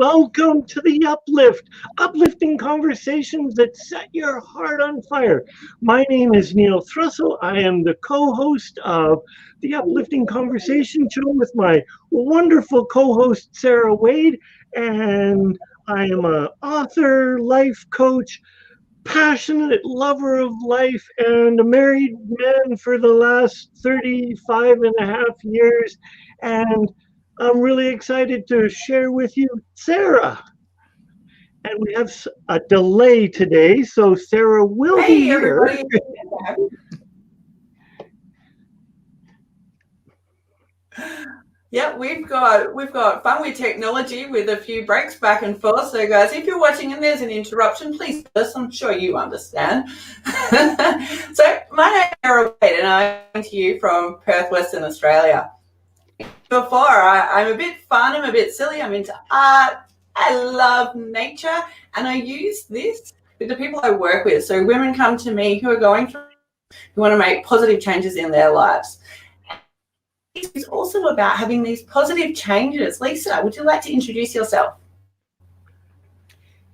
welcome to the Uplift, uplifting conversations that set your heart on fire. My name is Neil Thrussell. I am the co-host of the Uplifting Conversation Show with my wonderful co-host Sarah Wade, and I am an author, life coach, passionate lover of life, and a married man for the last 35 and a half years. And I'm really excited to share with you Sarah. And we have a delay today, so Sarah will be here. Everybody. Yeah, we've got fun with technology with a few breaks back and forth. So guys, if you're watching and there's an interruption, please first, I'm sure you understand. So my name is Sarah Wade and I'm coming to you from Perth, Western Australia. Before, I'm a bit fun, I'm a bit silly, I'm into art, I love nature, and I use this with the people I work with. So women come to me who are going through, who want to make positive changes in their lives. It's also about having these positive changes. Lisa, would you like to introduce yourself?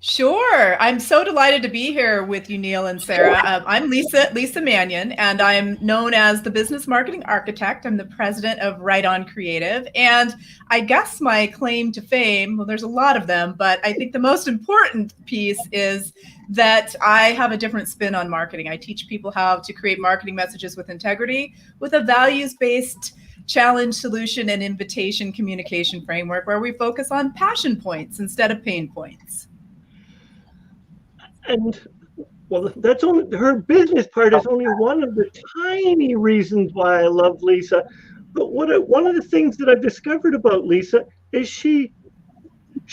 Sure. I'm so delighted to be here with you, Neil and Sarah. I'm Lisa Mannion, and I'm known as the Business Marketing Architect. I'm the president of Right On Creative. And I guess my claim to fame, well, there's a lot of them, but I think the most important piece is that I have a different spin on marketing. I teach people how to create marketing messages with integrity, with a values-based challenge, solution, and invitation communication framework where we focus on passion points instead of pain points. And well, that's only her business part is only one of the tiny reasons why I love Lisa. But one of the things that I've discovered about Lisa is she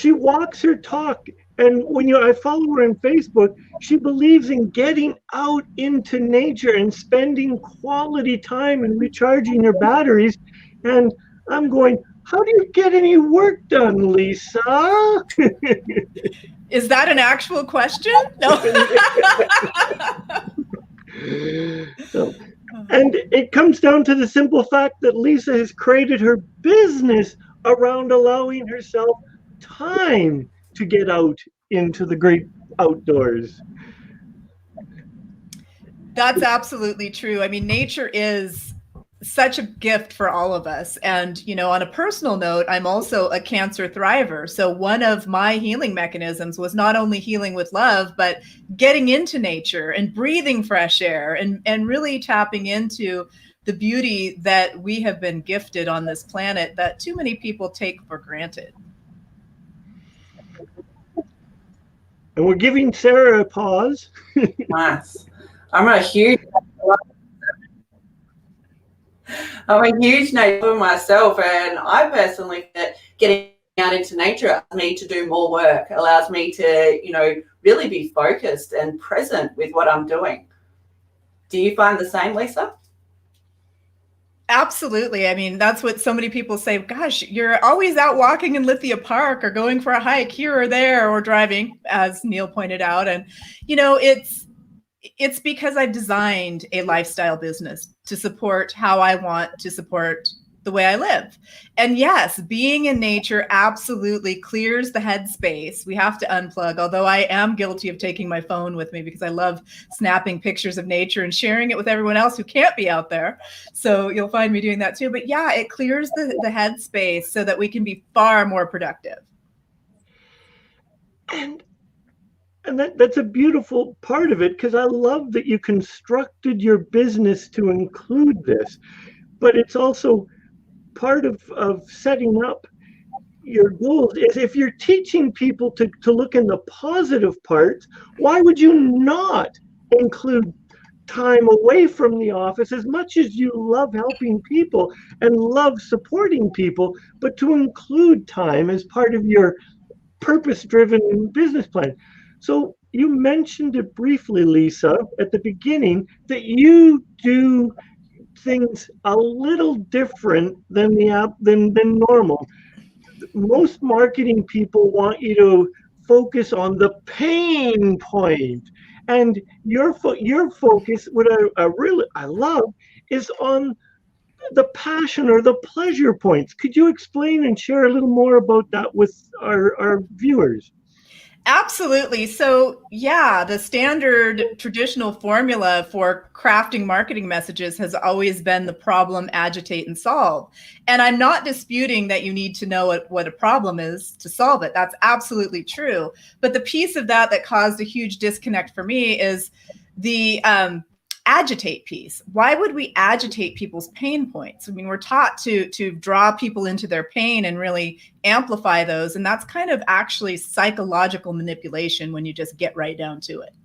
walks her talk. And when I follow her on Facebook, she believes in getting out into nature and spending quality time and recharging her batteries. And I'm going, how do you get any work done, Lisa? Is that an actual question? No. And it comes down to the simple fact that Lisa has created her business around allowing herself time to get out into the great outdoors. That's absolutely true. I mean, nature is such a gift for all of us. And, on a personal note, I'm also a cancer thriver. So one of my healing mechanisms was not only healing with love, but getting into nature and breathing fresh air and really tapping into the beauty that we have been gifted on this planet that too many people take for granted. And we're giving Sarah a pause. Nice. I'm a huge nature myself, and I personally think that getting out into nature allows me to do more work, allows me to, really be focused and present with what I'm doing. Do you find the same, Lisa? Absolutely. I mean, that's what so many people say, gosh, you're always out walking in Lithia Park or going for a hike here or there or driving, as Neil pointed out. And, it's because I've designed a lifestyle business to support how I want to support the way I live. And yes, being in nature absolutely clears the headspace. We have to unplug, although I am guilty of taking my phone with me because I love snapping pictures of nature and sharing it with everyone else who can't be out there. So you'll find me doing that too. But yeah, it clears the headspace so that we can be far more productive. And that's a beautiful part of it, because I love that you constructed your business to include this. But it's also part of setting up your goals is if you're teaching people to look in the positive parts, why would you not include time away from the office as much as you love helping people and love supporting people, but to include time as part of your purpose-driven business plan? So you mentioned it briefly, Lisa, at the beginning, that you do things a little different than normal. Most marketing people want you to focus on the pain point, and your focus, what I love, is on the passion or the pleasure points. Could you explain and share a little more about that with our viewers? Absolutely. So, yeah, the standard traditional formula for crafting marketing messages has always been the problem, agitate, and solve. And I'm not disputing that you need to know what a problem is to solve it. That's absolutely true. But the piece of that caused a huge disconnect for me is the agitate piece. Why would we agitate people's pain points? I mean, we're taught to draw people into their pain and really amplify those, and that's kind of actually psychological manipulation when you just get right down to it.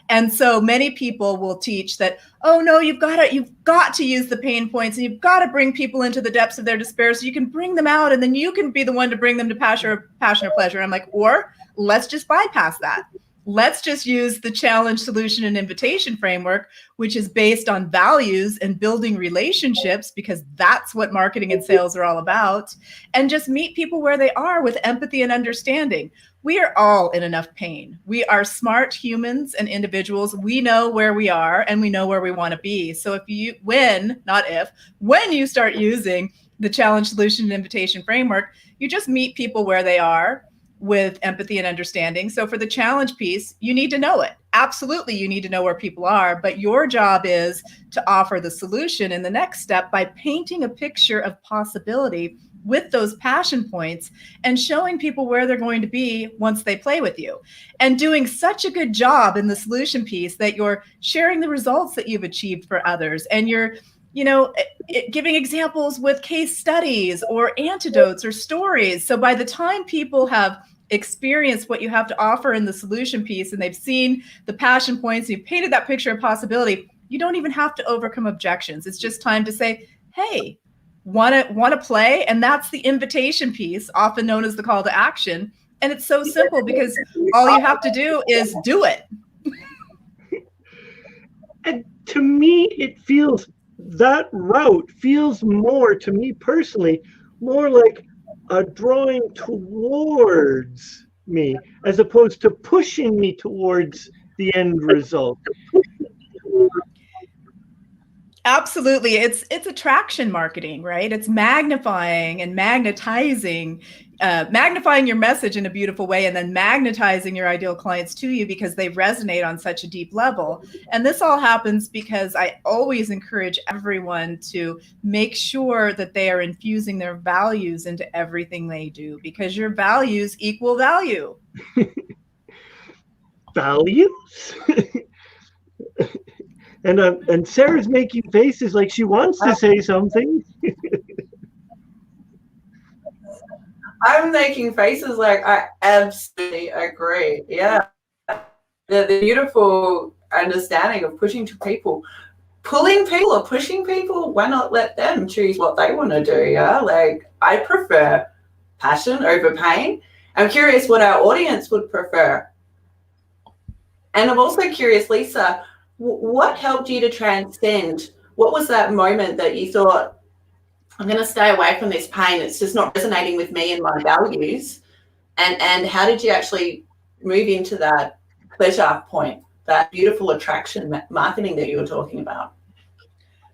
And so many people will teach that, oh no, you've got to use the pain points, and you've got to bring people into the depths of their despair so you can bring them out, and then you can be the one to bring them to passion or pleasure. I'm like, or let's just bypass that. Let's just use the challenge, solution, and invitation framework, which is based on values and building relationships, because that's what marketing and sales are all about, and just meet people where they are with empathy and understanding. We are all in enough pain. We are smart humans and individuals. We know where we are and we know where we want to be. So when you start using the challenge, solution, and invitation framework, you just meet people where they are with empathy and understanding. So for the challenge piece, you need to know it. Absolutely, you need to know where people are, but your job is to offer the solution in the next step by painting a picture of possibility with those passion points and showing people where they're going to be once they play with you, and doing such a good job in the solution piece that you're sharing the results that you've achieved for others, and you're giving examples with case studies or antidotes or stories. So by the time people have experienced what you have to offer in the solution piece and they've seen the passion points, you've painted that picture of possibility, you don't even have to overcome objections. It's just time to say, hey, want to play? And that's the invitation piece, often known as the call to action. And it's so simple because all you have to do is do it. And to me, that route feels more, to me personally, more like a drawing towards me as opposed to pushing me towards the end result. Absolutely. It's attraction marketing, right? It's magnifying and magnetizing your message in a beautiful way, and then magnetizing your ideal clients to you because they resonate on such a deep level. And this all happens because I always encourage everyone to make sure that they are infusing their values into everything they do, because your values equal value. Values? And Sarah's making faces like she wants to say something. I'm making faces like I absolutely agree. Yeah. The beautiful understanding of pushing people, pulling people or pushing people, why not let them choose what they want to do? Yeah. Like, I prefer passion over pain. I'm curious what our audience would prefer. And I'm also curious, Lisa, what helped you to transcend? What was that moment that you thought, I'm going to stay away from this pain, it's just not resonating with me and my values? And how did you actually move into that pleasure point, that beautiful attraction marketing that you were talking about?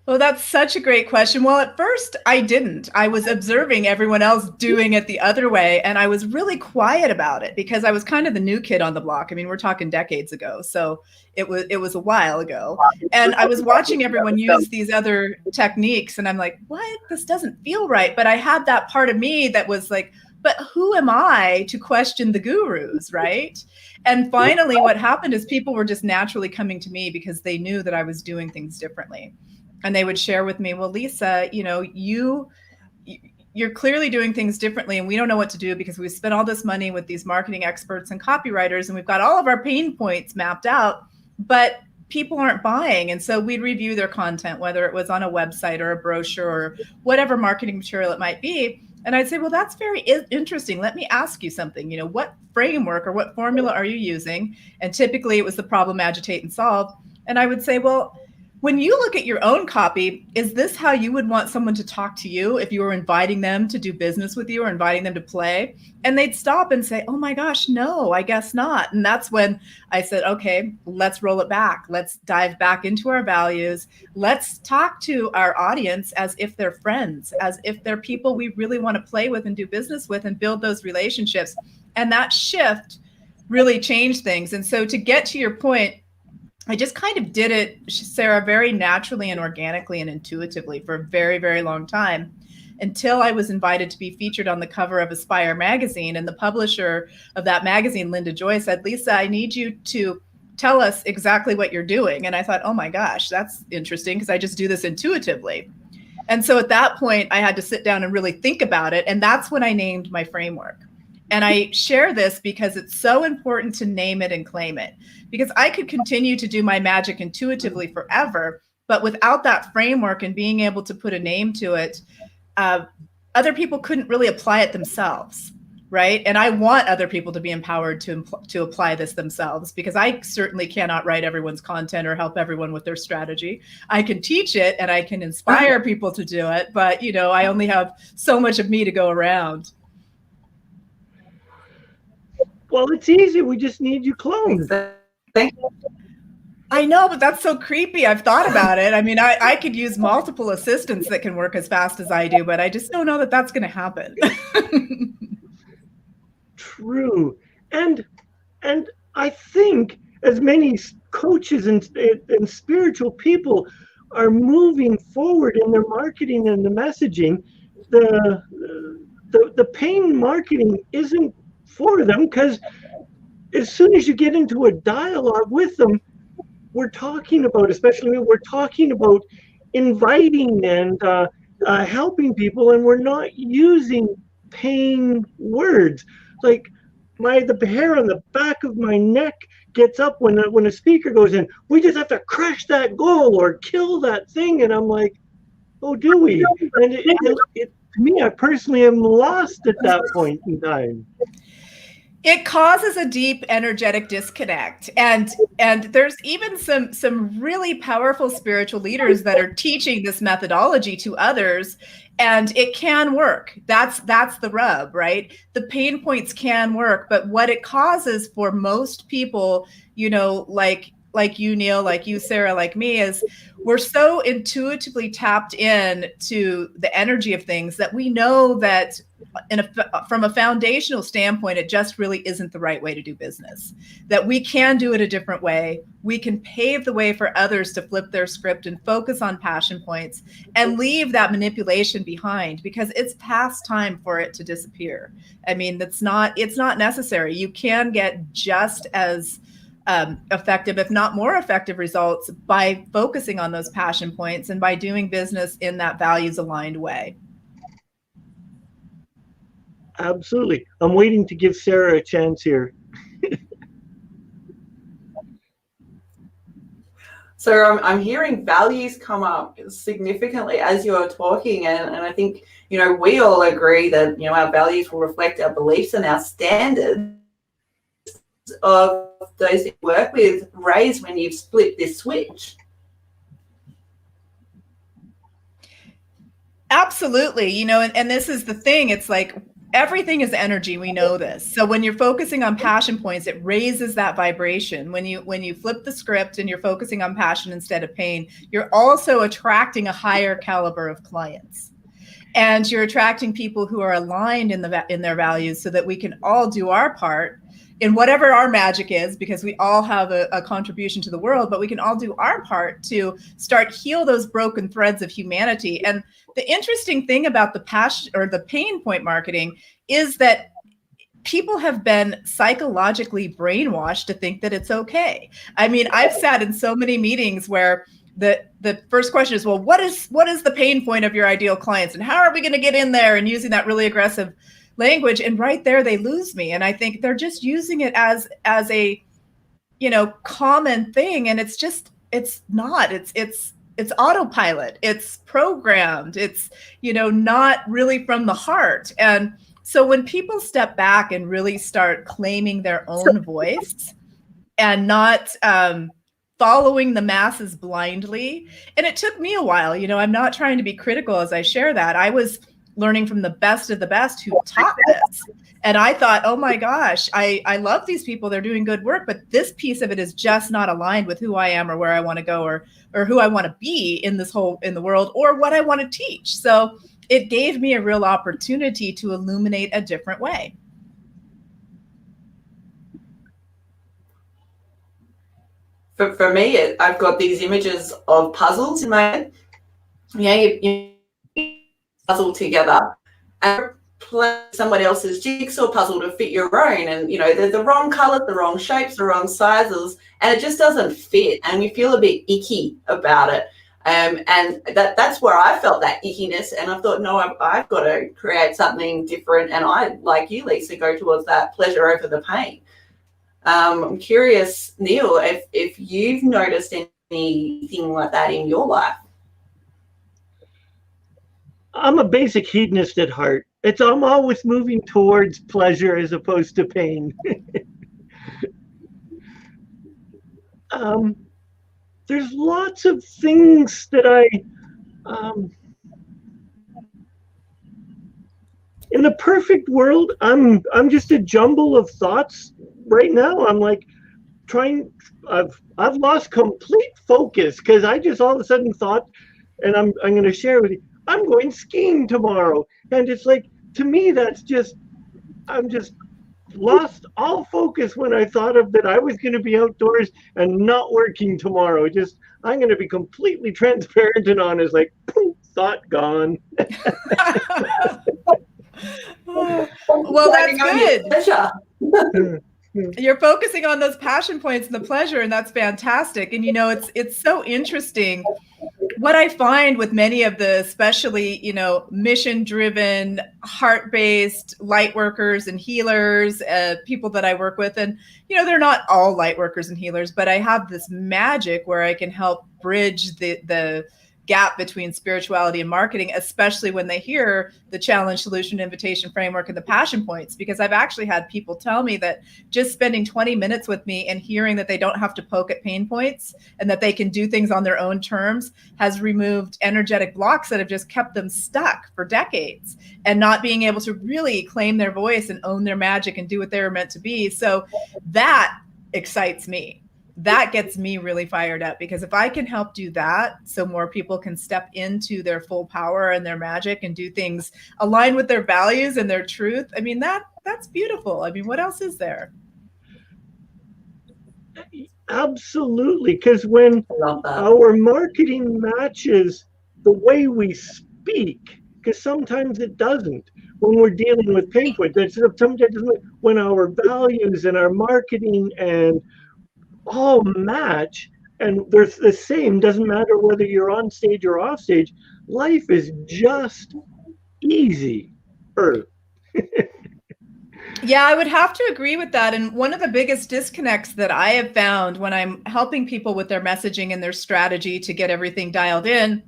Well, that's such a great question. Well, at first I didn't. I was observing everyone else doing it the other way, and I was really quiet about it because I was kind of the new kid on the block. I mean, we're talking decades ago, so it was a while ago. And I was watching everyone use these other techniques, and I'm like, what? This doesn't feel right. But I had that part of me that was like, but who am I to question the gurus, right? And finally, what happened is people were just naturally coming to me because they knew that I was doing things differently. And they would share with me, well, Lisa, you're clearly doing things differently, and we don't know what to do because we spent all this money with these marketing experts and copywriters, and we've got all of our pain points mapped out, but people aren't buying. And so we'd review their content, whether it was on a website or a brochure or whatever marketing material it might be. And I'd say, well, that's very interesting. Let me ask you something. What framework or what formula are you using? And typically it was the problem, agitate, and solve. And I would say, well, When you look at your own copy, is this how you would want someone to talk to you if you were inviting them to do business with you or inviting them to play? And they'd stop and say, oh my gosh, no, I guess not. And that's when I said, okay, let's roll it back. Let's dive back into our values. Let's talk to our audience as if they're friends, as if they're people we really want to play with and do business with and build those relationships. And that shift really changed things. And so to get to your point, I just kind of did it, Sarah, very naturally and organically and intuitively for a very, very long time until I was invited to be featured on the cover of Aspire magazine. And the publisher of that magazine, Linda Joy, said, Lisa, I need you to tell us exactly what you're doing. And I thought, oh my gosh, that's interesting because I just do this intuitively. And so at that point, I had to sit down and really think about it. And that's when I named my framework. And I share this because it's so important to name it and claim it. Because I could continue to do my magic intuitively forever, but without that framework and being able to put a name to it, other people couldn't really apply it themselves, right? And I want other people to be empowered to apply this themselves, because I certainly cannot write everyone's content or help everyone with their strategy. I can teach it and I can inspire people to do it, but I only have so much of me to go around. Well, it's easy. We just need you cloned. I know, but that's so creepy. I've thought about it. I mean, I could use multiple assistants that can work as fast as I do, but I just don't know that that's going to happen. True. And I think as many coaches and spiritual people are moving forward in their marketing and the messaging, the pain marketing isn't for them, because as soon as you get into a dialogue with them, we're talking about inviting and helping people, and we're not using pain words. Like the hair on the back of my neck gets up when a speaker goes in. We just have to crush that goal or kill that thing, and I'm like, oh, do we? And to me, I personally am lost at that point in time. It causes a deep energetic disconnect. And there's even some really powerful spiritual leaders that are teaching this methodology to others, and it can work. That's the rub, right? The pain points can work, but what it causes for most people, like you, Neil, like you, Sarah, like me, is we're so intuitively tapped in to the energy of things that we know that from a foundational standpoint, it just really isn't the right way to do business, that we can do it a different way. We can pave the way for others to flip their script and focus on passion points and leave that manipulation behind, because it's past time for it to disappear. I mean, it's not necessary. You can get just as effective, if not more effective results by focusing on those passion points and by doing business in that values aligned way. Absolutely. I'm waiting to give Sarah a chance here. So I'm hearing values come up significantly as you're talking, and I think we all agree that our values will reflect our beliefs and our standards of those that you work with raise when you've split this switch. Absolutely. And this is the thing. It's like everything is energy. We know this. So when you're focusing on passion points, it raises that vibration. When you flip the script and you're focusing on passion instead of pain, you're also attracting a higher caliber of clients. And you're attracting people who are aligned in their values, so that we can all do our part in whatever our magic is, because we all have a contribution to the world, but we can all do our part to start heal those broken threads of humanity. And the interesting thing about the passion or the pain point marketing is that people have been psychologically brainwashed to think that it's okay. I mean, I've sat in so many meetings where the first question is, well, what is the pain point of your ideal clients, and how are we going to get in there, and using that really aggressive language, and right there they lose me. And I think they're just using it as a common thing, and it's not. It's autopilot. It's programmed. It's not really from the heart. And so when people step back and really start claiming their own voice and not following the masses blindly. And it took me a while. I'm not trying to be critical as I share that. I was learning from the best of the best who taught this. And I thought, oh my gosh, I love these people. They're doing good work, but this piece of it is just not aligned with who I am or where I want to go or who I want to be in the world or what I want to teach. So it gave me a real opportunity to illuminate a different way. For me, I've got these images of puzzles in my head. You puzzle together and play somebody else's jigsaw puzzle to fit your own, and they're the wrong colors, the wrong shapes, the wrong sizes, and it just doesn't fit, and you feel a bit icky about it. And that's where I felt that ickiness, and I thought, no, I've got to create something different, and I, like you, Lisa, go towards that pleasure over the pain. I'm curious, Neil, if you've noticed anything like that in your life. I'm a basic hedonist at heart. I'm always moving towards pleasure as opposed to pain. There's lots of things that in the perfect world, I'm just a jumble of thoughts right now. I'm like I've lost complete focus because I just all of a sudden thought, and I'm going to share with you, I'm going skiing tomorrow. And it's like, to me, I'm just lost all focus when I thought of that I was going to be outdoors and not working tomorrow. I'm going to be completely transparent and honest, like, poof, thought gone. Well, that's good. You're focusing on those passion points and the pleasure, and that's fantastic. And it's so interesting. What I find with many of the, especially mission-driven, heart-based light workers and healers, people that I work with, and they're not all light workers and healers, but I have this magic where I can help bridge the gap between spirituality and marketing, especially when they hear the challenge, solution, invitation framework and the passion points, because I've actually had people tell me that just spending 20 minutes with me and hearing that they don't have to poke at pain points and that they can do things on their own terms has removed energetic blocks that have just kept them stuck for decades and not being able to really claim their voice and own their magic and do what they were meant to be. So that excites me. That gets me really fired up, because if I can help do that so more people can step into their full power and their magic and do things aligned with their values and their truth, I mean, that's beautiful. I mean, what else is there? Absolutely. Because when our marketing matches the way we speak, because sometimes it doesn't, when we're dealing with pain points, sometimes when our values and our marketing and all match and they're the same, doesn't matter whether you're on stage or off stage, life is just easy. Yeah, I would have to agree with that. And one of the biggest disconnects that I have found when I'm helping people with their messaging and their strategy to get everything dialed in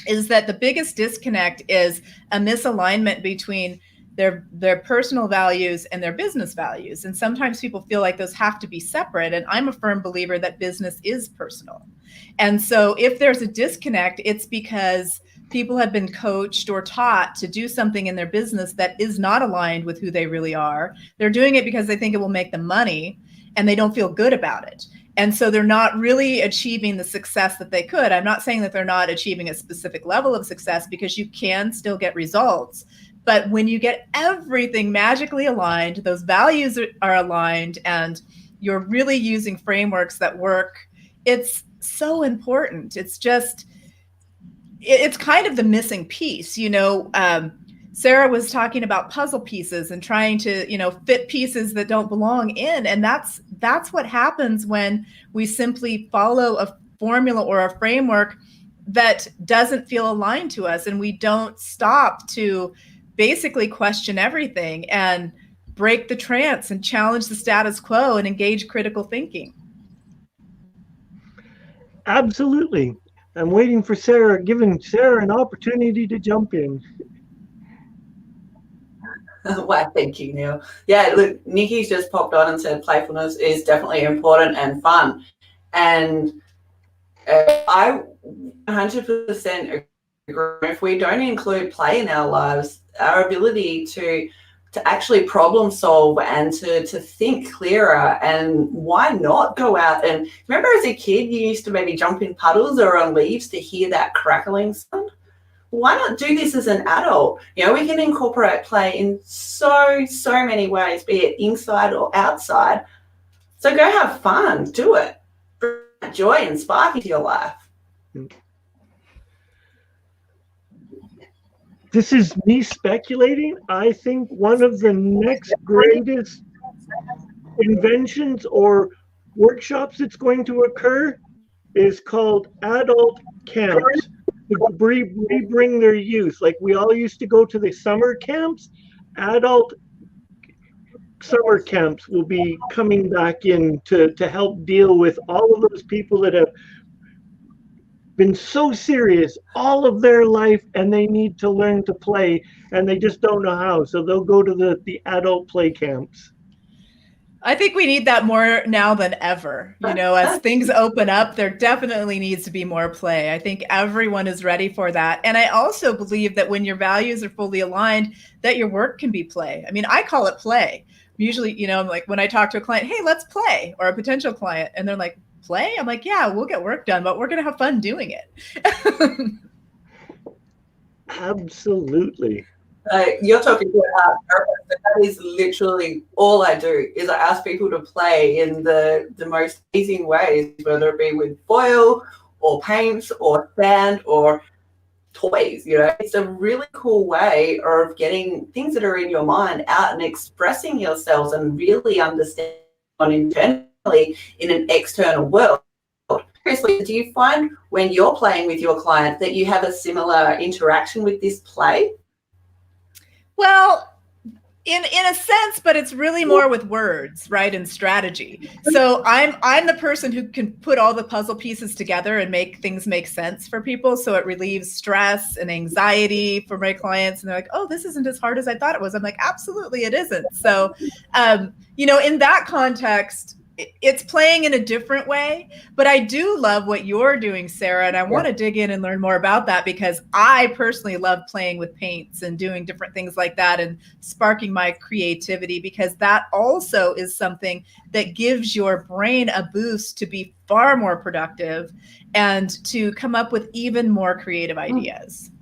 is that the biggest disconnect is a misalignment between their personal values and their business values. And sometimes people feel like those have to be separate. And I'm a firm believer that business is personal. And so if there's a disconnect, it's because people have been coached or taught to do something in their business that is not aligned with who they really are. They're doing it because they think it will make them money and they don't feel good about it. And so they're not really achieving the success that they could. I'm not saying that they're not achieving a specific level of success, because you can still get results. But when you get everything magically aligned, those values are aligned, and you're really using frameworks that work, it's so important. It's kind of the missing piece. Sarah was talking about puzzle pieces and trying to, fit pieces that don't belong in. And that's what happens when we simply follow a formula or a framework that doesn't feel aligned to us, and we don't stop to basically question everything and break the trance and challenge the status quo and engage critical thinking. Absolutely. I'm waiting for Sarah, giving Sarah an opportunity to jump in. Well, thank you, Neil. Yeah, look, Nikki's just popped on and said playfulness is definitely important and fun. And I 100% agree. If we don't include play in our lives, our ability to actually problem solve and to think clearer, and why not go out and remember as a kid you used to maybe jump in puddles or on leaves to hear that crackling sound? Why not do this as an adult? You know, we can incorporate play in so many ways, be it inside or outside. So go have fun, do it. Bring joy and spark into your life. This is me speculating. I think one of the next greatest inventions or workshops that's going to occur is called adult camps. To bring their youth. Like we all used to go to the summer camps, adult summer camps will be coming back in to help deal with all of those people that have been so serious all of their life and they need to learn to play and they just don't know how. So they'll go to the adult play camps. I think we need that more now than ever. You know, as things open up, there definitely needs to be more play. I think everyone is ready for that. And I also believe that when your values are fully aligned, that your work can be play. I mean, I call it play. Usually, you know, like when I talk to a client, hey, let's play, or a potential client, and they're like, play? I'm like, yeah, we'll get work done, but we're going to have fun doing it. Absolutely. You're talking to an therapist, but that is literally all I do is I ask people to play in the most amazing ways, whether it be with foil or paints or sand or toys. You know, it's a really cool way of getting things that are in your mind out and expressing yourselves and really understanding internally in an external world. Seriously, do you find when you're playing with your client that you have a similar interaction with this play? Well, in a sense, but it's really more with words, right, and strategy. So I'm the person who can put all the puzzle pieces together and make things make sense for people. So it relieves stress and anxiety for my clients. And they're like, oh, this isn't as hard as I thought it was. I'm like, absolutely, it isn't. So, you know, in that context, it's playing in a different way, but I do love what you're doing, Sarah, and I want to dig in and learn more about that because I personally love playing with paints and doing different things like that and sparking my creativity, because that also is something that gives your brain a boost to be far more productive and to come up with even more creative ideas.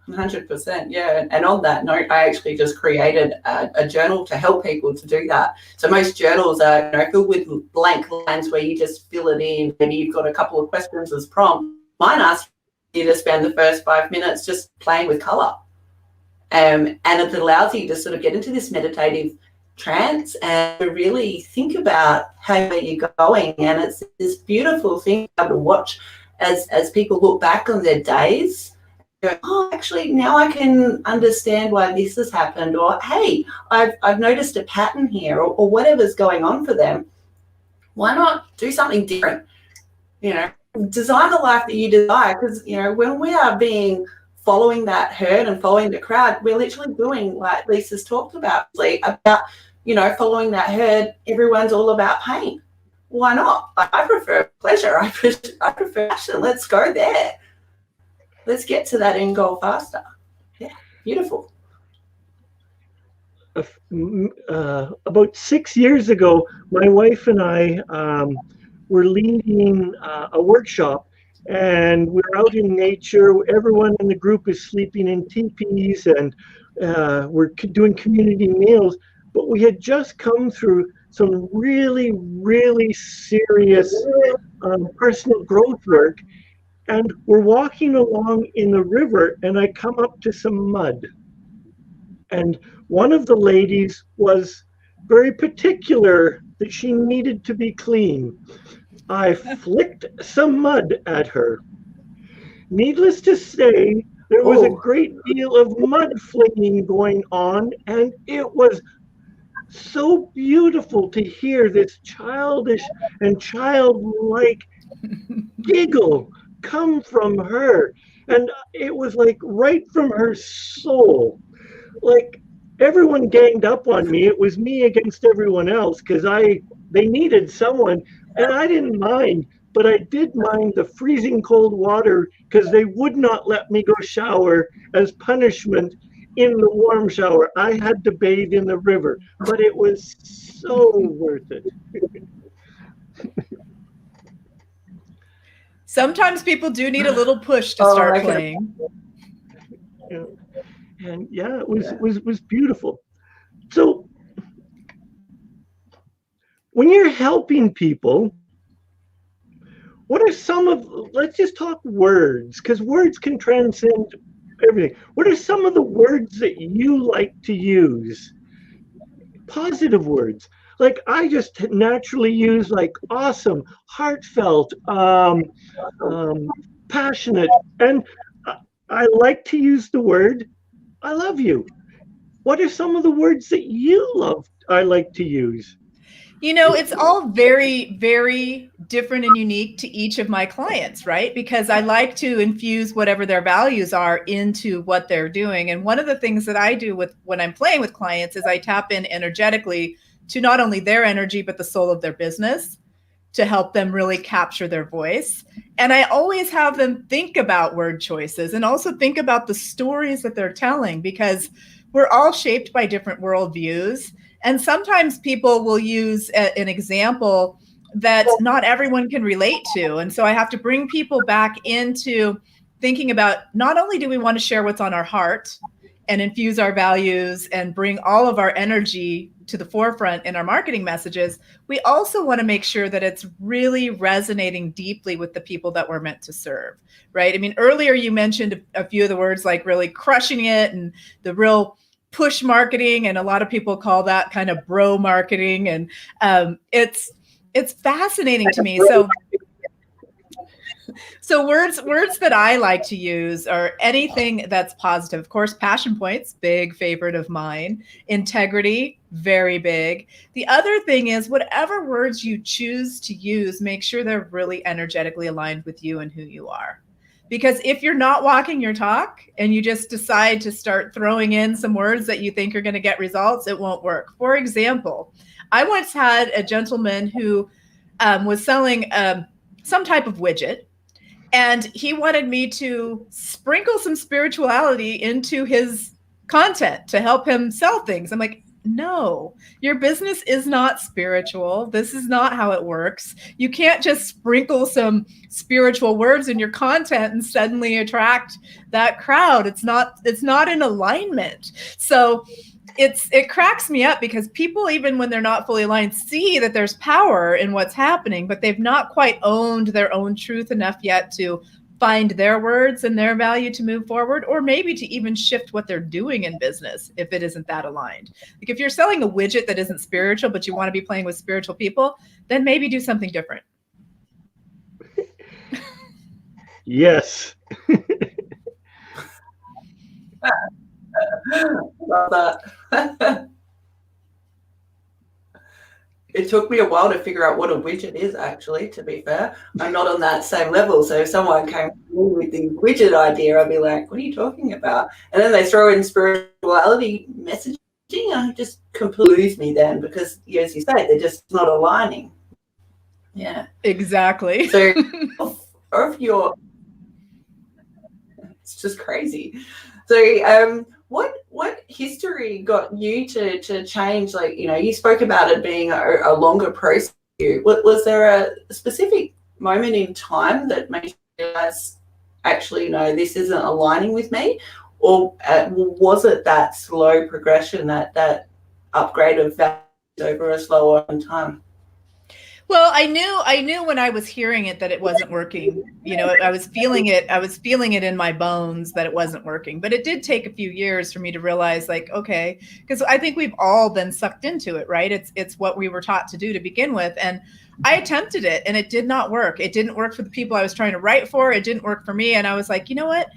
100%, yeah. And on that note, I actually just created a journal to help people to do that. So most journals are, you know, filled with blank lines where you just fill it in. Maybe you've got a couple of questions as prompt. Mine asks you to spend the first 5 minutes just playing with color. And it allows you to sort of get into this meditative trance and really think about how you're going. And it's this beautiful thing to watch as people look back on their days. Go, oh, actually, now I can understand why this has happened, or hey, I've noticed a pattern here, or whatever's going on for them. Why not do something different? You know, design the life that you desire, because, you know, when we are following that herd and following the crowd, we're literally doing like Lisa's talked about, you know, following that herd. Everyone's all about pain. Why not? I prefer pleasure. I prefer passion. Let's go there. Let's get to that end goal faster. Yeah, beautiful. About 6 years ago, my wife and I were leading a workshop, and we're out in nature. Everyone in the group is sleeping in teepees, and we're doing community meals. But we had just come through some really, really serious personal growth work. And we're walking along in the river, and I come up to some mud. And one of the ladies was very particular that she needed to be clean. I flicked some mud at her. Needless to say, there was a great deal of mud flinging going on, and it was so beautiful to hear this childish and childlike giggle come from her, and it was like right from her soul. Like everyone ganged up on me. It was me against everyone else because I They needed someone, and I didn't mind, but I did mind the freezing cold water because they would not let me go shower as punishment in the warm shower. I had to bathe in the river, but it was so worth it. Sometimes people do need a little push to start playing. And yeah, it was beautiful. So when you're helping people, what are some of, let's just talk words, because words can transcend everything. What are some of the words that you like to use? Positive words. Like I just naturally use like awesome, heartfelt, passionate, and I like to use the word I love you. What are some of the words that you love? I like to use. You know, it's all very, very different and unique to each of my clients, right? Because I like to infuse whatever their values are into what they're doing. And one of the things that I do with when I'm playing with clients is I tap in energetically to not only their energy, but the soul of their business to help them really capture their voice. And I always have them think about word choices and also think about the stories that they're telling, because we're all shaped by different worldviews. And sometimes people will use an example that not everyone can relate to. And so I have to bring people back into thinking about not only do we want to share what's on our heart and infuse our values and bring all of our energy to the forefront in our marketing messages, we also want to make sure that it's really resonating deeply with the people that we're meant to serve, right? I mean, earlier you mentioned a few of the words like really crushing it and the real push marketing, and a lot of people call that kind of bro marketing, and it's fascinating to me. So words that I like to use are anything that's positive. Of course, passion points, big favorite of mine. Integrity, very big. The other thing is whatever words you choose to use, make sure they're really energetically aligned with you and who you are. Because if you're not walking your talk and you just decide to start throwing in some words that you think are going to get results, it won't work. For example, I once had a gentleman who was selling some type of widget, and he wanted me to sprinkle some spirituality into his content to help him sell things. I'm like, no, your business is not spiritual. This is not how it works. You can't just sprinkle some spiritual words in your content and suddenly attract that crowd. It's not in alignment. So it cracks me up because people, even when they're not fully aligned, see that there's power in what's happening, but they've not quite owned their own truth enough yet to find their words and their value to move forward, or maybe to even shift what they're doing in business if it isn't that aligned. Like if you're selling a widget that isn't spiritual, but you want to be playing with spiritual people, then maybe do something different. Yes. Love that. It took me a while to figure out what a widget is, actually, to be fair. I'm not on that same level. So if someone came with the widget idea, I'd be like, what are you talking about? And then they throw in spirituality messaging. It just completely lose me then because, as you say, they're just not aligning. Yeah. Exactly. So of your, it's just crazy. So what history got you to change? Like, you spoke about it being a longer process. Was there a specific moment in time that made you realize, actually, no, this isn't aligning with me? Or was it that slow progression, that upgrade of values over a slower time? Well, I knew when I was hearing it that it wasn't working. I was feeling it in my bones that it wasn't working. But it did take a few years for me to realize, like, okay, because I think we've all been sucked into it, right? It's what we were taught to do to begin with. And I attempted it and it did not work. It didn't work for the people I was trying to write for. It didn't work for me. And I was like, you know what?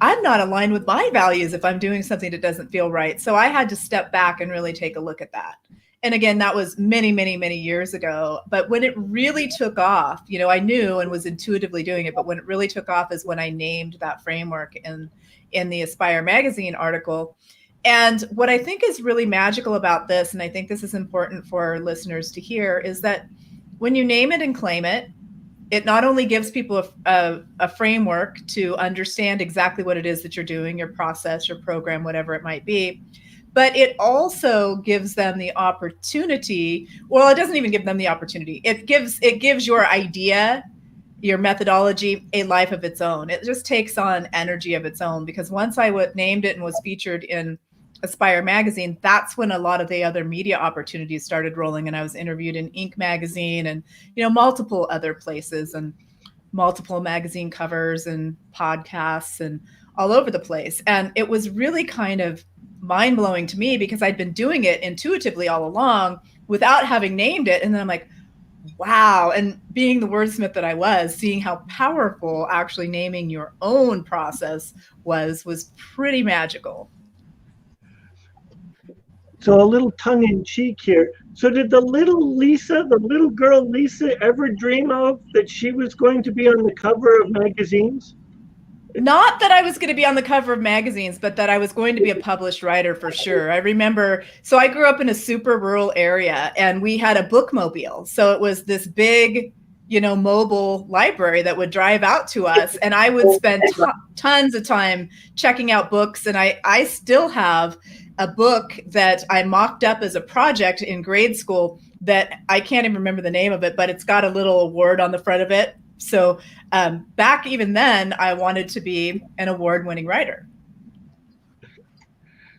I'm not aligned with my values if I'm doing something that doesn't feel right. So I had to step back and really take a look at that. And again, that was many, many, many years ago. But when it really took off, I knew and was intuitively doing it. But when it really took off is when I named that framework in the Aspire magazine article. And what I think is really magical about this, and I think this is important for listeners to hear, is that when you name it and claim it, it not only gives people a framework to understand exactly what it is that you're doing, your process, your program, whatever it might be, but it also gives them the opportunity. Well, it doesn't even give them the opportunity. It gives your idea, your methodology, a life of its own. It just takes on energy of its own, because once I named it and was featured in Aspire magazine, that's when a lot of the other media opportunities started rolling. And I was interviewed in Inc. magazine and, multiple other places, and multiple magazine covers and podcasts and all over the place. And it was really kind of mind blowing to me, because I'd been doing it intuitively all along without having named it. And then I'm like, wow. And being the wordsmith that I was, seeing how powerful actually naming your own process was pretty magical. So a little tongue in cheek here. So did the little girl Lisa, ever dream of that she was going to be on the cover of magazines? Not that I was going to be on the cover of magazines, but that I was going to be a published writer for sure. I remember, so I grew up in a super rural area, and we had a bookmobile. So it was this big, mobile library that would drive out to us. And I would spend tons of time checking out books. And I still have a book that I mocked up as a project in grade school that I can't even remember the name of it, but it's got a little award on the front of it. So back even then, I wanted to be an award-winning writer.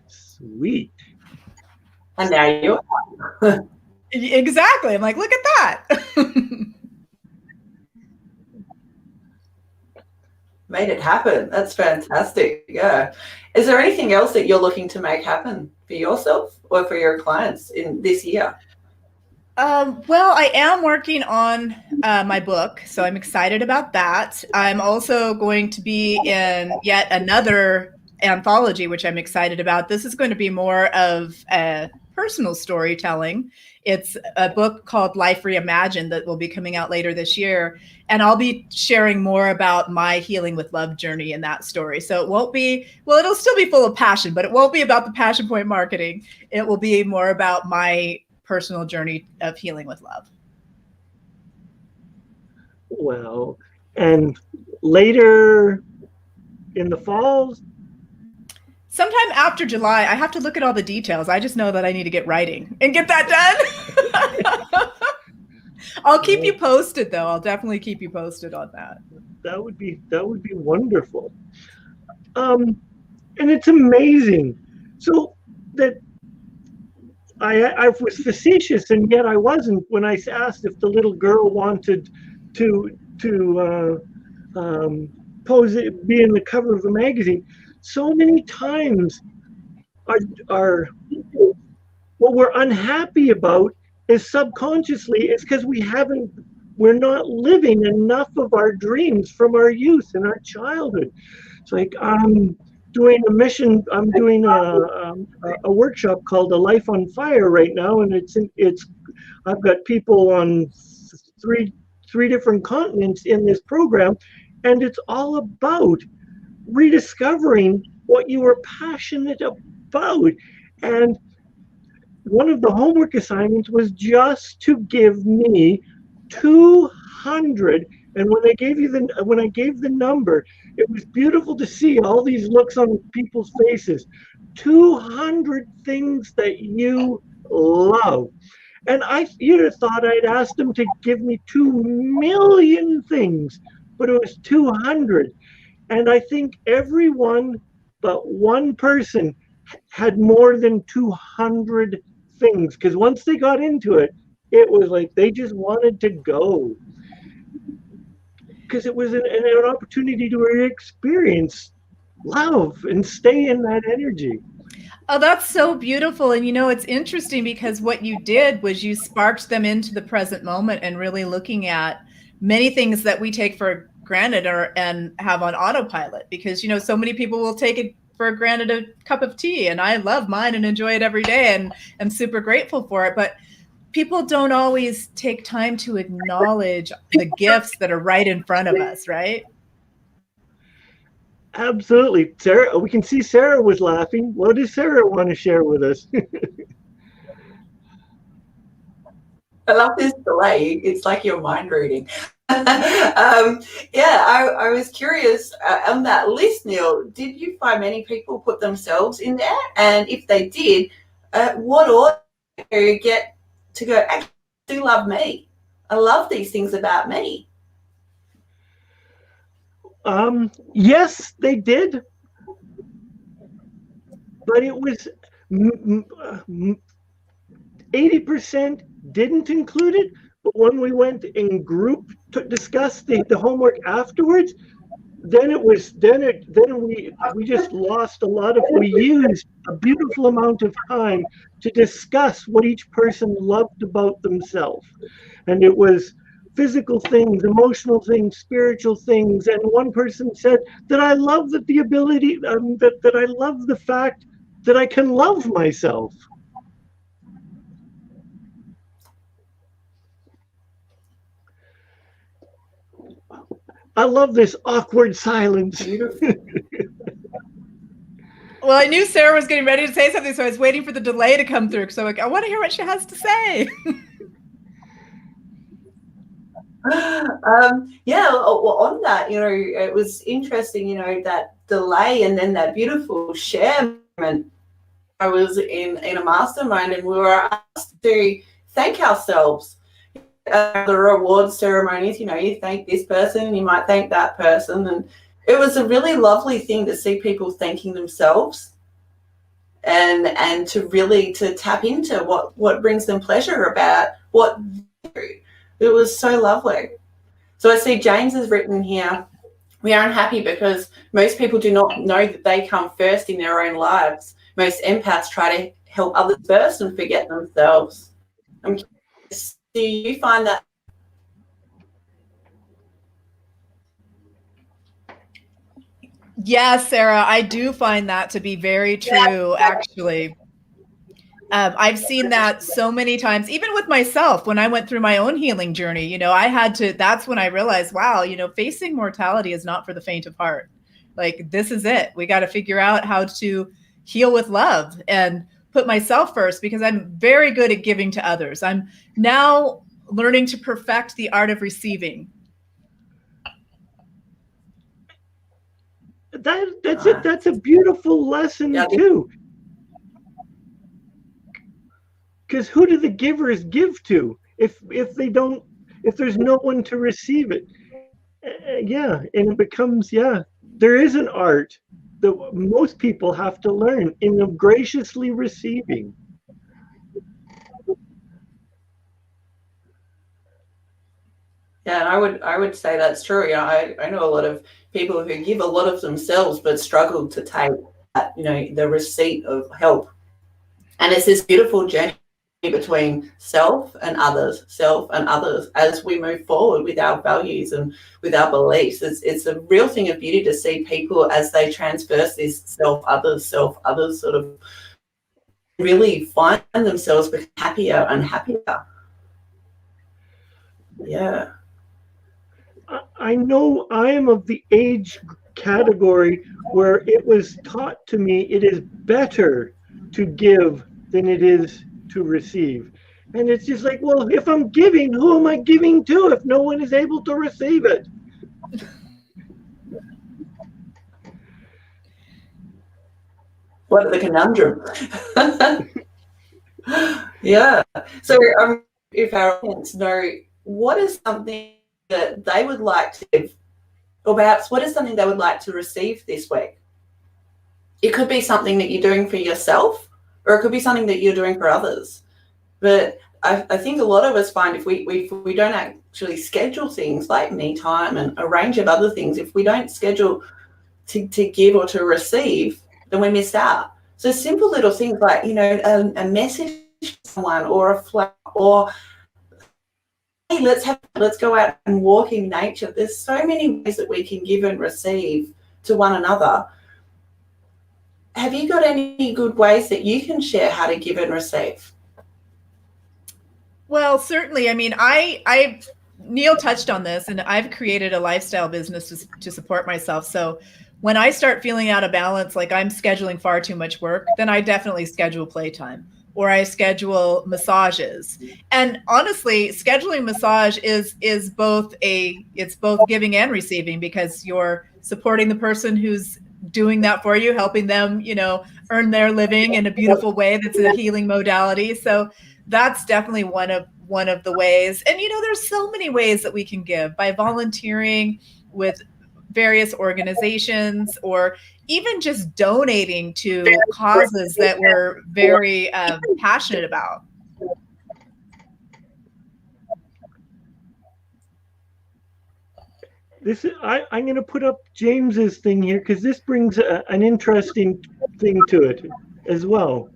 Sweet. And now you are. Exactly. I'm like, look at that. Made it happen. That's fantastic. Yeah. Is there anything else that you're looking to make happen for yourself or for your clients in this year? Well, I am working on my book, so I'm excited about that. I'm also going to be in yet another anthology, which I'm excited about. This is going to be more of a personal storytelling. It's a book called Life Reimagined that will be coming out later this year. And I'll be sharing more about my healing with love journey in that story. So it won't be, well, it'll still be full of passion, but it won't be about the Passion Point marketing. It will be more about my personal journey of healing with love. Well, and later in the fall? Sometime after July. I have to look at all the details. I just know that I need to get writing and get that done. I'll keep you posted, though. I'll definitely keep you posted on that. That would be wonderful. And it's amazing. So that I was facetious, and yet I wasn't when I asked if the little girl wanted to pose it, be in the cover of the magazine. So many times, our what we're unhappy about is subconsciously it's because we're not living enough of our dreams from our youth and our childhood. It's like I'm doing a workshop called A Life on Fire right now, and I've got people on three different continents in this program, and it's all about rediscovering what you were passionate about. And one of the homework assignments was just to give me 200. And when I gave the number, it was beautiful to see all these looks on people's faces. 200 things that you love. And you'd have thought I'd asked them to give me 2 million things, but it was 200. And I think everyone but one person had more than 200 things, because once they got into it, it was like they just wanted to go. Because it was an opportunity to experience love and stay in that energy. Oh, that's so beautiful. And it's interesting because what you did was you sparked them into the present moment and really looking at many things that we take for granted and have on autopilot, because so many people will take it for granted, a cup of tea, and I love mine and enjoy it every day and I'm super grateful for it. But people don't always take time to acknowledge the gifts that are right in front of us, right? Absolutely. Sarah, we can see Sarah was laughing. What does Sarah want to share with us? I love this delay. It's like your mind reading. Yeah, I was curious on that list, Neil. Did you find many people put themselves in there? And if they did, what order do you get to go? Actually, I do love me. I love these things about me. Yes, they did, but it was 80% didn't include it. But when we went in group to discuss the homework afterwards, then we just lost a lot of, we used a beautiful amount of time to discuss what each person loved about themselves. And it was physical things, emotional things, spiritual things. And one person said that I love that the ability, that I love the fact that I can love myself. I love this awkward silence. Beautiful. Well, I knew Sarah was getting ready to say something, so I was waiting for the delay to come through. So I want to hear what she has to say. Yeah, well, on that, it was interesting, that delay and then that beautiful share moment. I was in a mastermind and we were asked to thank ourselves. The reward ceremonies, you thank this person, you might thank that person. And it was a really lovely thing to see people thanking themselves and to really to tap into what brings them pleasure about what they do. It was so lovely. So I see James has written here, we are unhappy because most people do not know that they come first in their own lives. Most empaths try to help others first and forget themselves. I'm curious, do you find that? Yes, Sarah, I do find that to be very true, actually. I've seen that so many times, even with myself, when I went through my own healing journey, I had to, that's when I realized, wow, facing mortality is not for the faint of heart. Like, this is it. We got to figure out how to heal with love and put myself first, because I'm very good at giving to others. I'm now learning to perfect the art of receiving. That's it. That's a beautiful lesson too. Because who do the givers give to if there's no one to receive it? Yeah, and it becomes, there is an art that most people have to learn in graciously receiving. Yeah, I would say that's true. I know a lot of people who give a lot of themselves but struggle to take that, the receipt of help. And it's this beautiful journey between self and others as we move forward with our values and with our beliefs. It's a real thing of beauty to see people as they transverse this self-others sort of really find themselves become happier and happier. Yeah. I know I am of the age category where it was taught to me it is better to give than it is to receive. And it's just like, well, if I'm giving, who am I giving to if no one is able to receive it? What the conundrum. Yeah. So if our audience know, what is something that they would like to give, or perhaps what is something they would like to receive this week? It could be something that you're doing for yourself, or it could be something that you're doing for others. But I think a lot of us find if we don't actually schedule things like me time and a range of other things, if we don't schedule to give or to receive, then we miss out. So simple little things like, a message to someone, or a flower, or hey, let's go out and walk in nature. There's so many ways that we can give and receive to one another. Have you got any good ways that you can share how to give and receive? Well, certainly. I mean, Neil touched on this, and I've created a lifestyle business to support myself. So when I start feeling out of balance, like I'm scheduling far too much work, then I definitely schedule playtime or I schedule massages. And honestly, scheduling massage is both it's both giving and receiving, because you're supporting the person who's doing that for you, helping them, earn their living in a beautiful way that's a healing modality. So that's definitely one of the ways. And there's so many ways that we can give by volunteering with various organizations, or even just donating to causes that we're very passionate about. I'm going to put up James's thing here because this brings an interesting thing to it as well.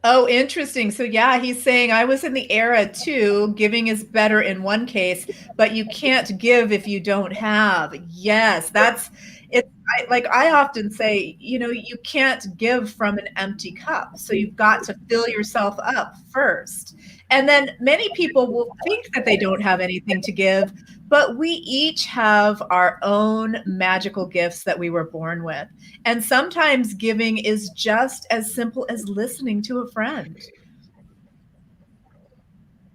Oh, interesting. So yeah, he's saying I was in the era too. Giving is better in one case, but you can't give if you don't have. Yes, that's it. I often say, you can't give from an empty cup. So you've got to fill yourself up first. And then many people will think that they don't have anything to give, but we each have our own magical gifts that we were born with. And sometimes giving is just as simple as listening to a friend.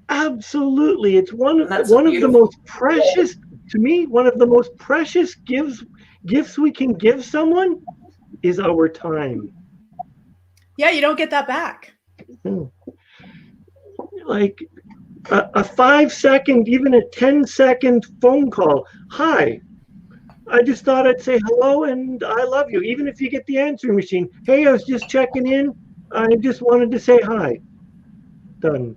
Absolutely. It's one of the beautiful. most precious, to me, one of the most precious gifts we can give someone is our time. Yeah, you don't get that back. Like a 5-second, even a 10-second phone call. Hi, I just thought I'd say hello and I love you. Even if you get the answering machine. Hey, I was just checking in. I just wanted to say hi. Done.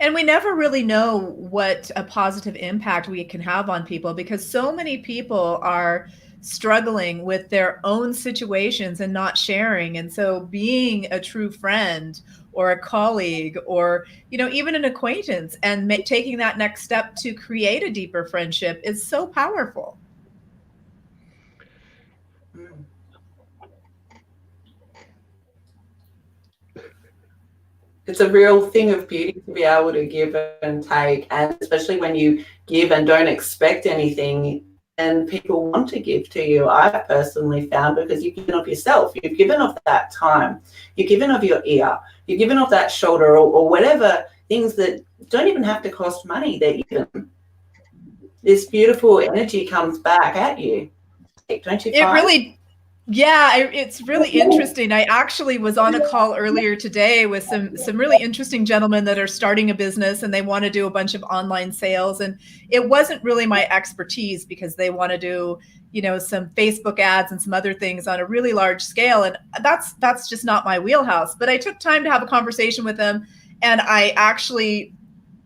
And we never really know what a positive impact we can have on people, because so many people are struggling with their own situations and not sharing. And so being a true friend or a colleague, or even an acquaintance, and taking that next step to create a deeper friendship is so powerful. It's a real thing of beauty to be able to give and take, and especially when you give and don't expect anything and people want to give to you. I've personally found, because you've given of yourself, you've given of that time, you've given of your ear, you've given of that shoulder, or whatever, things that don't even have to cost money. That even this beautiful energy comes back at you. Don't you find? It's really interesting. I actually was on a call earlier today with some really interesting gentlemen that are starting a business, and they want to do a bunch of online sales. And it wasn't really my expertise, because they want to do, some Facebook ads and some other things on a really large scale. And that's just not my wheelhouse. But I took time to have a conversation with them, and I actually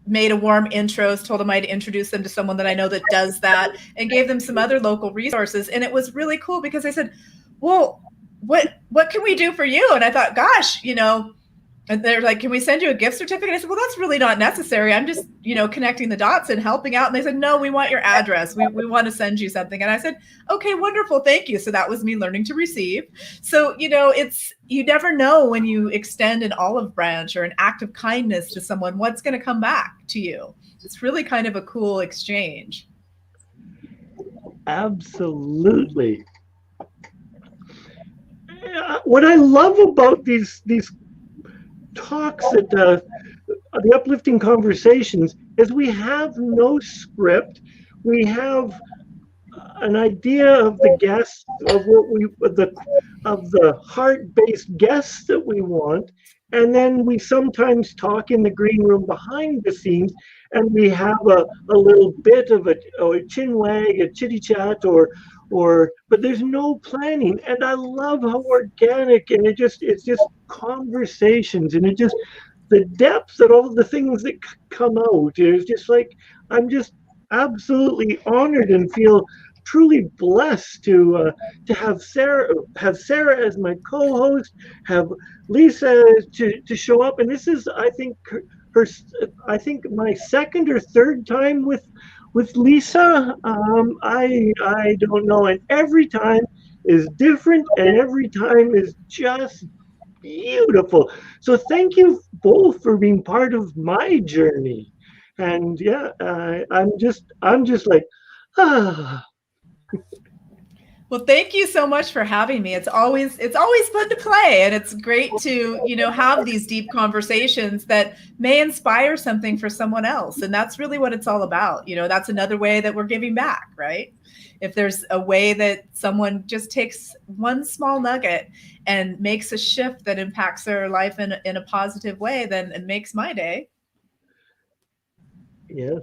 made a warm intro, told them I'd introduce them to someone that I know that does that, and gave them some other local resources. And it was really cool, because I said, well, what can we do for you? And I thought, gosh, and they're like, can we send you a gift certificate? I said, well, that's really not necessary. I'm just, connecting the dots and helping out. And they said, no, we want your address. We want to send you something. And I said, okay, wonderful. Thank you. So that was me learning to receive. So, you never know when you extend an olive branch or an act of kindness to someone, what's going to come back to you. It's really kind of a cool exchange. Absolutely. What I love about these talks at the uplifting conversations is we have no script. We have an idea of the guests, of the heart-based guests that we want, and then we sometimes talk in the green room behind the scenes, and we have a little bit of a chin wag, a chitty chat, but there's no planning. And I love how organic, and it's just conversations, and the depth of all the things that come out is just like, I'm just absolutely honored and feel truly blessed to have Sarah as my co-host, have Lisa to show up. And this is, I think, I think my second or third time with Lisa. I don't know, and every time is different, and every time is just beautiful. So thank you both for being part of my journey. And yeah, I'm just like, ah. Well, thank you so much for having me. It's always fun to play, and it's great to, have these deep conversations that may inspire something for someone else. And that's really what it's all about. That's another way that we're giving back, right? If there's a way that someone just takes one small nugget and makes a shift that impacts their life in a positive way, then it makes my day. Yes.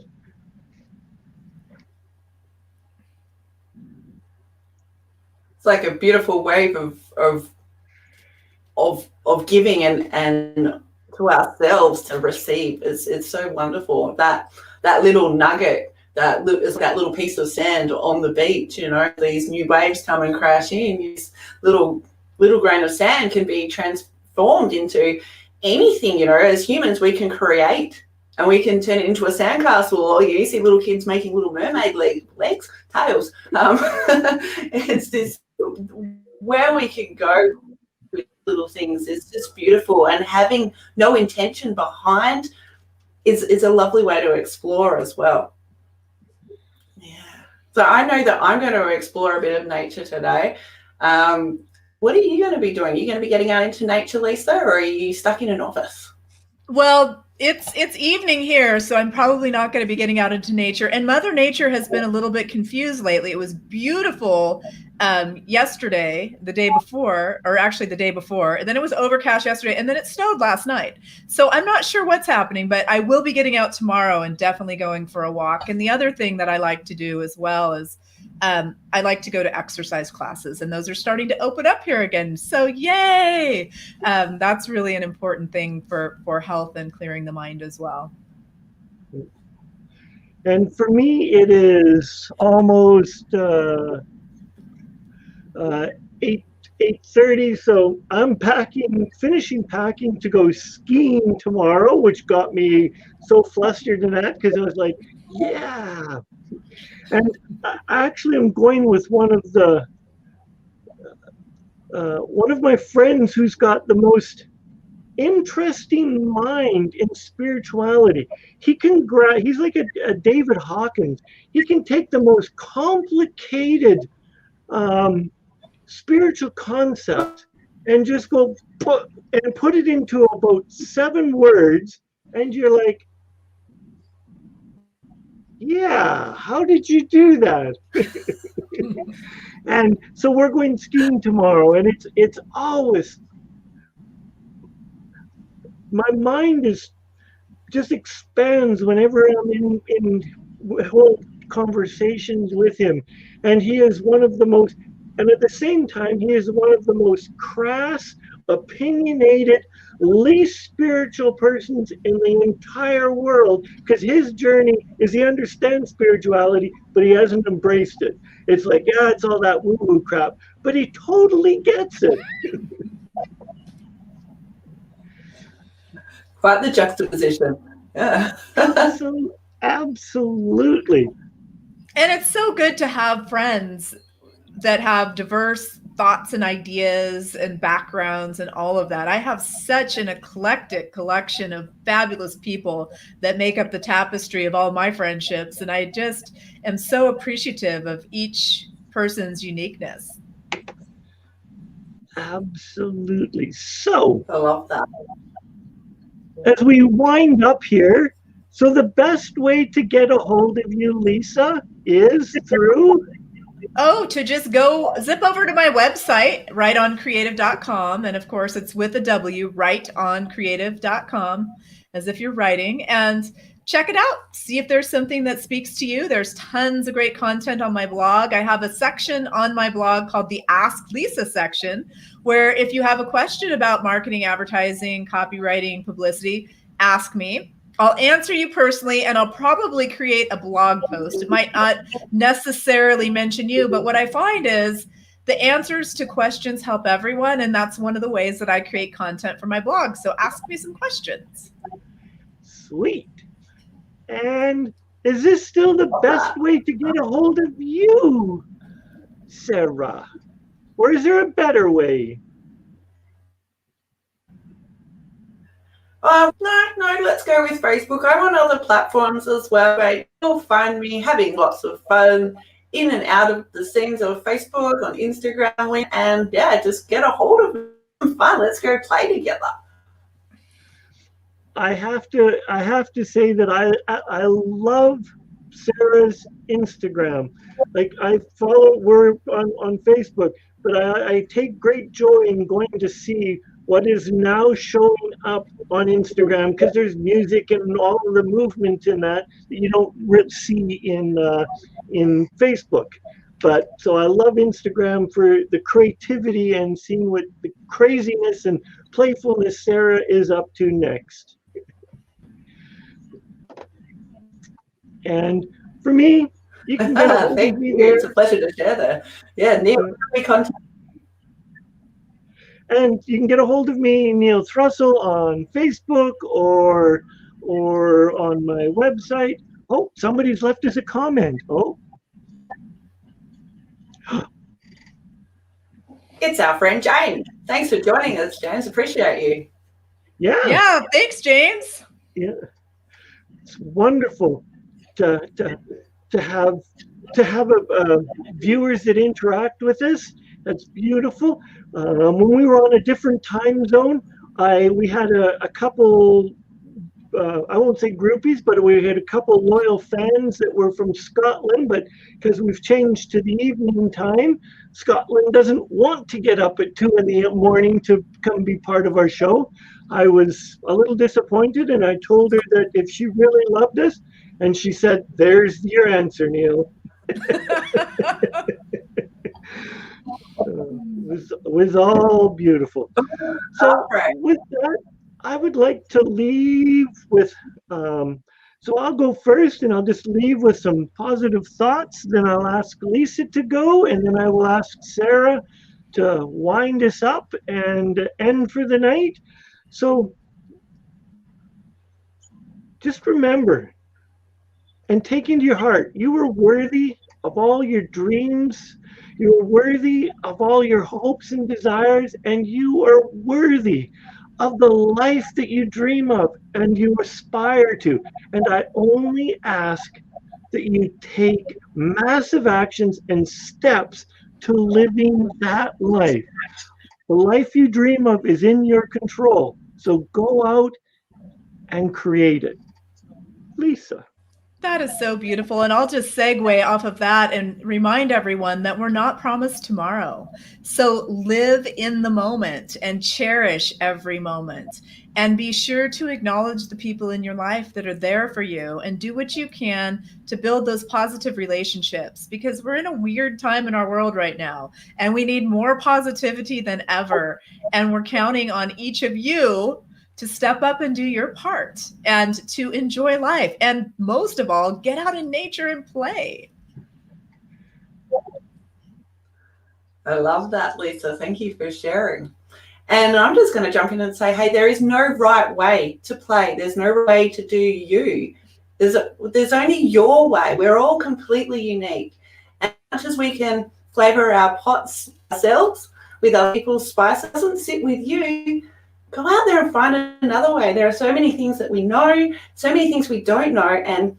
It's like a beautiful wave of giving and to ourselves to receive. It's so wonderful. That little nugget, it's that little piece of sand on the beach. These new waves come and crash in. This little grain of sand can be transformed into anything. As humans, we can create. And we can turn it into a sandcastle, or you see little kids making little mermaid legs, tails. It's this where we can go with little things is just beautiful, and having no intention behind is a lovely way to explore as well. Yeah. So I know that I'm going to explore a bit of nature today. What are you going to be doing? Are you going to be getting out into nature, Lisa, or are you stuck in an office? Well, it's evening here, so I'm probably not going to be getting out into nature. And Mother Nature has been a little bit confused lately. It was beautiful yesterday, the day before, or actually the day before, and then it was overcast yesterday, and then it snowed last night. So I'm not sure what's happening, but I will be getting out tomorrow and definitely going for a walk. And the other thing that I like to do as well is I like to go to exercise classes, and those are starting to open up here again. So yay! That's really an important thing for health and clearing the mind as well. And for me, it is almost 8:30, so I'm finishing packing to go skiing tomorrow, which got me so flustered in that because I was like, yeah. And actually, I'm going with one of my friends who's got the most interesting mind in spirituality. He's like a David Hawkins. He can take the most complicated spiritual concept and just put it into about 7 words, and you're like, yeah, how did you do that? And so we're going skiing tomorrow, and it's always, my mind is just expands whenever I'm in whole conversations with him. And he is one of the most, and at the same time, he is one of the most crass, opinionated, least spiritual persons in the entire world, because his journey is he understands spirituality, but he hasn't embraced it. It's like, yeah, it's all that woo-woo crap, but he totally gets it. Quite the juxtaposition. Yeah. Absolutely. And it's so good to have friends that have diverse thoughts and ideas and backgrounds and all of that. I have such an eclectic collection of fabulous people that make up the tapestry of all my friendships. And I just am so appreciative of each person's uniqueness. Absolutely. So, I love that. as we wind up here, so the best way to get a hold of you, Lisa, is through... to just go zip over to my website, writeoncreative.com. And of course, it's with a W, writeoncreative.com, as if you're writing. And check it out. See if there's something that speaks to you. There's tons of great content on my blog. I have a section on my blog called the Ask Lisa section, where if you have a question about marketing, advertising, copywriting, publicity, ask me. I'll answer you personally, and I'll probably create a blog post. It might not necessarily mention you, but what I find is the answers to questions help everyone, and that's one of the ways that I create content for my blog. So ask me some questions. Sweet. And is this still the best way to get a hold of you, Sarah? Or is there a better way? No, let's go with Facebook. I'm on other platforms as well, but you'll find me having lots of fun in and out of the scenes of Facebook, on Instagram, and yeah, just get a hold of me. Fun. Let's go play together. I have to say that I love Sarah's Instagram. Like I follow we're on Facebook, but I take great joy in going to see what is now showing up on Instagram because there's music and all of the movement in that you don't see in Facebook. But so I love Instagram for the creativity and seeing what the craziness and playfulness Sarah is up to next. And for me, you can get a hold Thank of me you. there. It's a pleasure to share there. Yeah, Neil, contact. And you can get a hold of me, Neil Thrussell, on Facebook or on my website. Oh, somebody's left us a comment. Oh, It's our friend James. Thanks for joining us, James. Appreciate you. yeah. Yeah, thanks, James. Yeah. It's wonderful to have viewers that interact with us. That's beautiful. When we were on a different time zone, we had a couple. I won't say groupies, but we had a couple loyal fans that were from Scotland. But because we've changed to the evening time, Scotland doesn't want to get up at 2 in the morning to come be part of our show. I was a little disappointed, and I told her that if she really loved us, and she said, "There's your answer, Neil." Was all beautiful. So with that, I would like to leave with. So I'll go first, and I'll just leave with some positive thoughts. Then I'll ask Lisa to go, and then I will ask Sarah to wind us up and end for the night. So just remember and take into your heart, you are worthy of all your dreams. You are worthy of all your hopes and desires, and you are worthy of the life that you dream of and you aspire to. And I only ask that you take massive actions and steps to living that life. The life you dream of is in your control. So go out and create it. Lisa. That is so beautiful. And I'll just segue off of that and remind everyone that we're not promised tomorrow. So live in the moment and cherish every moment. And be sure to acknowledge the people in your life that are there for you and do what you can to build those positive relationships, because we're in a weird time in our world right now and we need more positivity than ever. And we're counting on each of you to step up and do your part and to enjoy life. And most of all, get out in nature and play. I love that, Lisa. Thank you for sharing. And I'm just going to jump in and say, hey, there is no right way to play. There's no way to do you. There's only your way. We're all completely unique. And as much as we can flavor our pots ourselves with other people's spices, doesn't sit with you. Go out there and find another way. There are so many things that we know, so many things we don't know, and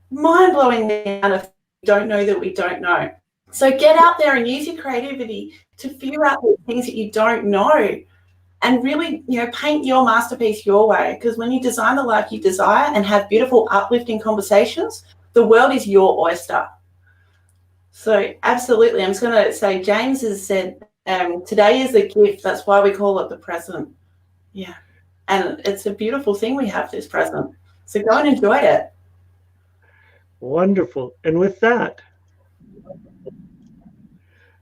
mind-blowing the amount of we don't know that we don't know. So get out there and use your creativity to figure out the things that you don't know and really, paint your masterpiece your way. Because when you design the life you desire and have beautiful, uplifting conversations, the world is your oyster. So absolutely. I'm just going to say, James has said, today is the gift. That's why we call it the present. Yeah. And it's a beautiful thing we have this present. So go and enjoy it. Wonderful. And with that,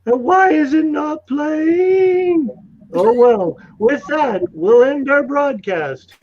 and why is it not playing? Oh, well, with that, we'll end our broadcast.